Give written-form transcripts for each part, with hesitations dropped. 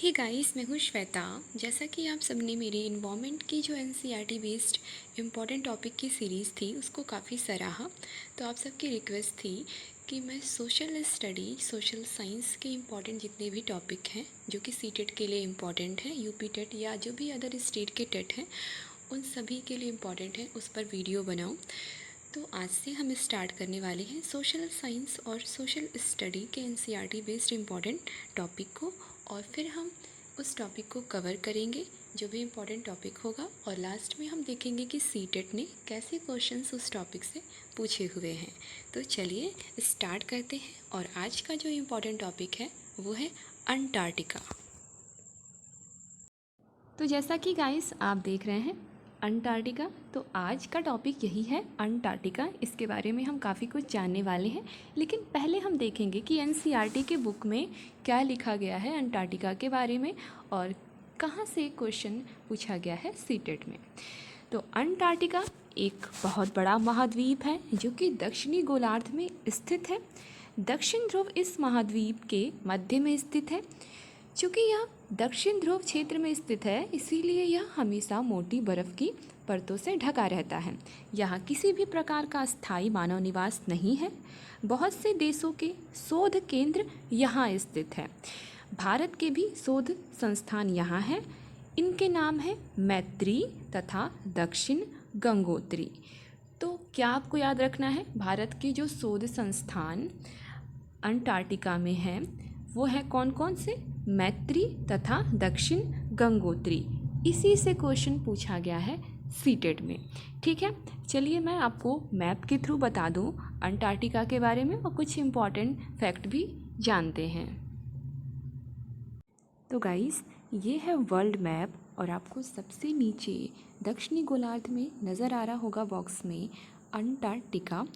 Hey guys, मैं हूँ श्वेता। जैसा कि आप सबने मेरी इन्वायरमेंट की जो एनसीईआरटी बेस्ड इम्पॉर्टेंट टॉपिक की सीरीज़ थी उसको काफ़ी सराहा। तो आप सबकी रिक्वेस्ट थी कि मैं सोशल स्टडी, सोशल साइंस के इम्पॉर्टेंट जितने भी टॉपिक हैं जो कि सीटेट के लिए इम्पॉर्टेंट हैं, यूपी टेट या जो भी अदर स्टेट के टेट हैं उन सभी के लिए इम्पॉर्टेंट है, उस पर वीडियो बनाऊँ। तो आज से हम स्टार्ट करने वाले हैं सोशल साइंस और सोशल स्टडी के एनसीईआरटी बेस्ड इम्पॉर्टेंट टॉपिक को, और फिर हम उस टॉपिक को कवर करेंगे जो भी इम्पॉर्टेंट टॉपिक होगा, और लास्ट में हम देखेंगे कि सीटेट ने कैसे क्वेश्चंस उस टॉपिक से पूछे हुए हैं। तो चलिए स्टार्ट करते हैं। और आज का जो इम्पॉर्टेंट टॉपिक है वो है अंटार्कटिका। तो जैसा कि गाइस आप देख रहे हैं अंटार्कटिका, तो आज का टॉपिक यही है अंटार्कटिका। इसके बारे में हम काफ़ी कुछ जानने वाले हैं, लेकिन पहले हम देखेंगे कि एनसीईआरटी के बुक में क्या लिखा गया है अंटार्कटिका के बारे में और कहाँ से क्वेश्चन पूछा गया है सीटेट में। तो अंटार्कटिका एक बहुत बड़ा महाद्वीप है जो कि दक्षिणी गोलार्ध में स्थित है। दक्षिण ध्रुव इस महाद्वीप के मध्य में स्थित है। चूँकि यह दक्षिण ध्रुव क्षेत्र में स्थित है, इसीलिए यह हमेशा मोटी बर्फ़ की परतों से ढका रहता है। यहाँ किसी भी प्रकार का स्थायी मानव निवास नहीं है। बहुत से देशों के शोध केंद्र यहाँ स्थित है। भारत के भी शोध संस्थान यहाँ हैं। इनके नाम है मैत्री तथा दक्षिण गंगोत्री। तो क्या आपको याद रखना है, भारत के जो शोध संस्थान अंटार्कटिका में हैं वो है कौन कौन से? मैत्री तथा दक्षिण गंगोत्री। इसी से क्वेश्चन पूछा गया है सीटेट में। ठीक है, चलिए मैं आपको मैप के थ्रू बता दूं अंटार्कटिका के बारे में और कुछ इम्पॉर्टेंट फैक्ट भी जानते हैं। तो गाइस, ये है वर्ल्ड मैप और आपको सबसे नीचे दक्षिणी गोलार्ध में नज़र आ रहा होगा बॉक्स में अंटार्कटिका,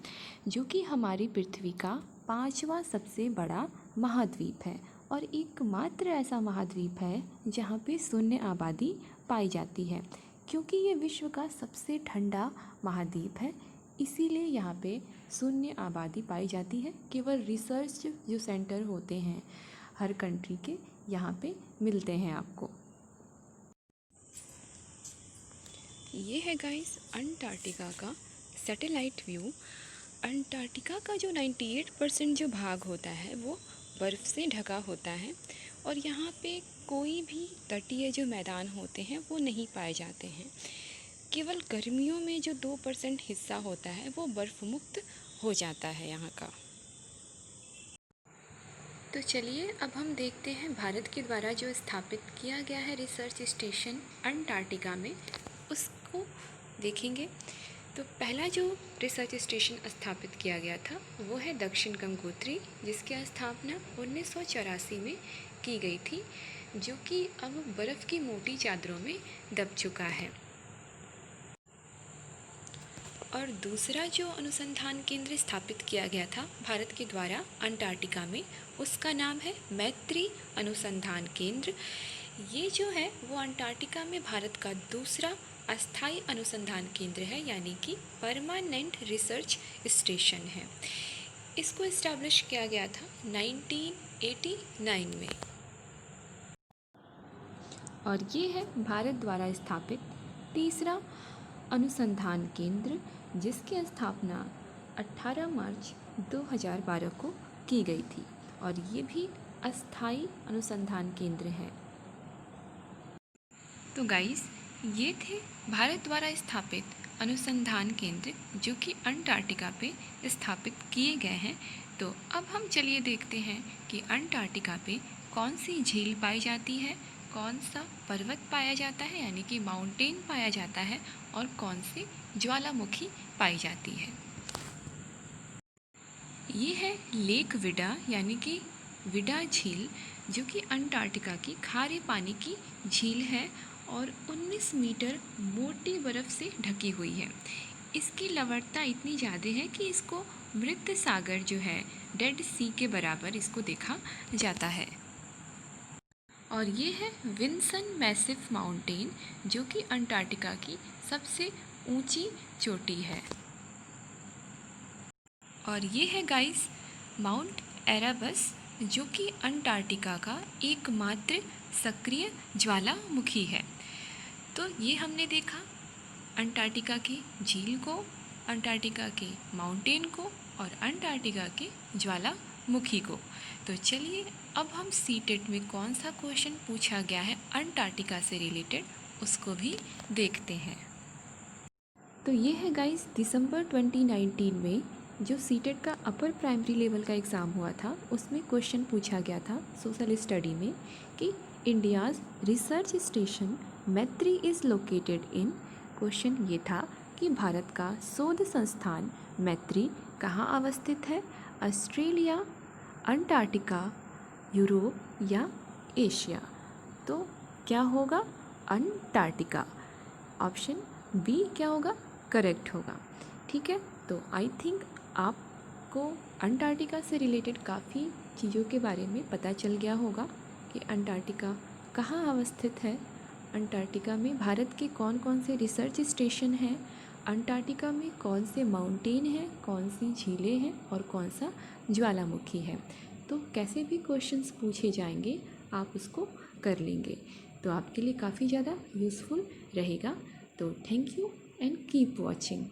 जो कि हमारी पृथ्वी का 5वां सबसे बड़ा महाद्वीप है और एकमात्र ऐसा महाद्वीप है जहाँ पे शून्य आबादी पाई जाती है। क्योंकि ये विश्व का सबसे ठंडा महाद्वीप है, इसीलिए यहाँ पे शून्य आबादी पाई जाती है। केवल रिसर्च जो सेंटर होते हैं हर कंट्री के, यहाँ पे मिलते हैं आपको। ये है गाइस अंटार्कटिका का सैटेलाइट व्यू। अंटार्कटिका का जो 98% जो भाग होता है वो बर्फ़ से ढका होता है और यहाँ पे कोई भी तटीय जो मैदान होते हैं वो नहीं पाए जाते हैं। केवल गर्मियों में जो 2% हिस्सा होता है वो बर्फ़ मुक्त हो जाता है यहाँ का। तो चलिए अब हम देखते हैं भारत के द्वारा जो स्थापित किया गया है रिसर्च स्टेशन अंटार्कटिका में, उसको देखेंगे। तो पहला जो रिसर्च स्टेशन स्थापित किया गया था वो है दक्षिण गंगोत्री, जिसकी स्थापना 1984 में की गई थी, जो कि अब बर्फ़ की मोटी चादरों में दब चुका है। और दूसरा जो अनुसंधान केंद्र स्थापित किया गया था भारत के द्वारा अंटार्कटिका में, उसका नाम है मैत्री अनुसंधान केंद्र। ये जो है वो अंटार्कटिका में भारत का दूसरा अस्थायी अनुसंधान केंद्र है, यानी कि परमानेंट रिसर्च स्टेशन है। इसको इस्टेब्लिश किया गया था 1989 में। और ये है भारत द्वारा स्थापित तीसरा अनुसंधान केंद्र, जिसकी स्थापना 18 मार्च 2012 को की गई थी और ये भी अस्थायी अनुसंधान केंद्र है। तो गाइस, ये थे भारत द्वारा स्थापित अनुसंधान केंद्र जो कि अंटार्कटिका पे स्थापित किए गए हैं। तो अब हम चलिए देखते हैं कि अंटार्कटिका पे कौन सी झील पाई जाती है, कौन सा पर्वत पाया जाता है यानी कि माउंटेन पाया जाता है, और कौन सी ज्वालामुखी पाई जाती है। ये है लेक विडा यानी कि विडा झील, जो कि अंटार्कटिका की खारे पानी की झील है और 19 मीटर मोटी बर्फ़ से ढकी हुई है। इसकी लवणता इतनी ज़्यादा है कि इसको मृत सागर जो है, डेड सी के बराबर इसको देखा जाता है। और ये है विल्सन मैसिव माउंटेन, जो कि अंटार्कटिका की सबसे ऊंची चोटी है। और ये है गाइस माउंट एरेबस, जो कि अंटार्कटिका का एकमात्र सक्रिय ज्वालामुखी है। तो ये हमने देखा अंटार्कटिका की झील को, अंटार्कटिका के माउंटेन को और अंटार्कटिका के ज्वालामुखी को। तो चलिए अब हम सीटेट में कौन सा क्वेश्चन पूछा गया है अंटार्कटिका से रिलेटेड उसको भी देखते हैं। तो ये है गाइस दिसंबर 2019 में जो सीटेट का अपर प्राइमरी लेवल का एग्ज़ाम हुआ था उसमें क्वेश्चन पूछा गया था सोशल स्टडी में कि इंडियाज़ रिसर्च स्टेशन मैत्री इज़ लोकेटेड इन। क्वेश्चन ये था कि भारत का शोध संस्थान मैत्री कहाँ अवस्थित है, ऑस्ट्रेलिया, अंटार्कटिका, यूरोप या एशिया। तो क्या होगा, अंटार्कटिका। ऑप्शन बी क्या होगा, करेक्ट होगा। ठीक है, तो आई थिंक आपको अंटार्कटिका से रिलेटेड काफ़ी चीज़ों के बारे में पता चल गया होगा कि अंटार्कटिका कहाँ अवस्थित है, अंटार्कटिका में भारत के कौन कौन से रिसर्च स्टेशन हैं, अंटार्कटिका में कौन से माउंटेन हैं, कौन सी झीलें हैं और कौन सा ज्वालामुखी है। तो कैसे भी क्वेश्चंस पूछे जाएंगे आप उसको कर लेंगे, तो आपके लिए काफ़ी ज़्यादा यूज़फुल रहेगा। तो thank you and keep watching.